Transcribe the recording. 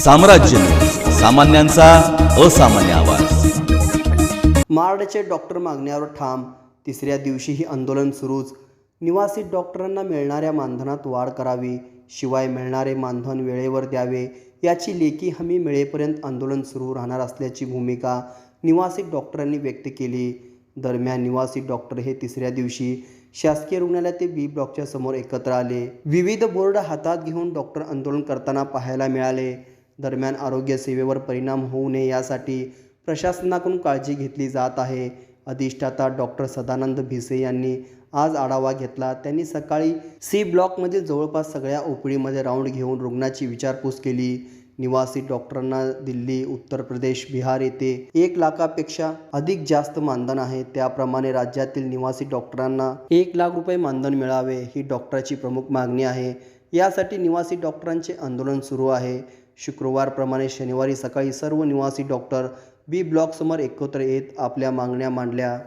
साम्राज्य न्यूज, सामान्यांचा असामान्य आवाज। मारडचे डॉक्टर मागण्यावर ठाम, तिसऱ्या दिवशीही आंदोलन सुरूच। निवासी डॉक्टरांना मिळणाऱ्या मानधनात वाढ करावी, शिवाय मिळणारे मानधन वेळेवर द्यावे याची लेखी हमी मिळेपर्यंत आंदोलन सुरू राहणार असल्याची भूमिका निवासी डॉक्टरांनी व्यक्त केली। दरम्यान निवासी डॉक्टर हे तिसऱ्या दिवशी शासकीय रुग्णालय ते बी ब्लॉकच्या समोर एकत्र आले। विविध बोर्ड हातात घेऊन डॉक्टर आंदोलन करताना पाहायला मिळाले। दरम्यान आरोग्य सेवेवर परिणाम होऊ नये यासाठी प्रशासनाकडून काळजी घेतली जात आहे। अधिष्ठाता डॉक्टर सदानंद भिसे यांनी आज आढावा घेतला। त्यांनी सकाळी सी ब्लॉकमधील जवळपास सगळ्या ओपीडीमध्ये राऊंड घेऊन रुग्णाची विचारपूस केली। निवासी डॉक्टरांना दिल्ली, उत्तर प्रदेश, बिहार येथे 1 लाखापेक्षा अधिक जास्त मानधन आहे। त्याप्रमाणे राज्यातील निवासी डॉक्टरांना 1 लाख रुपये मानधन मिळावे ही डॉक्टरांची प्रमुख मागणी आहे। यासाठी निवासी डॉक्टरांचे आंदोलन सुरू आहे। शुक्रवारप्रमाणे शनिवारी सकाळी सर्व निवासी डॉक्टर बी ब्लॉक समोर एकत्र येत आपल्या मागण्या मांडल्या।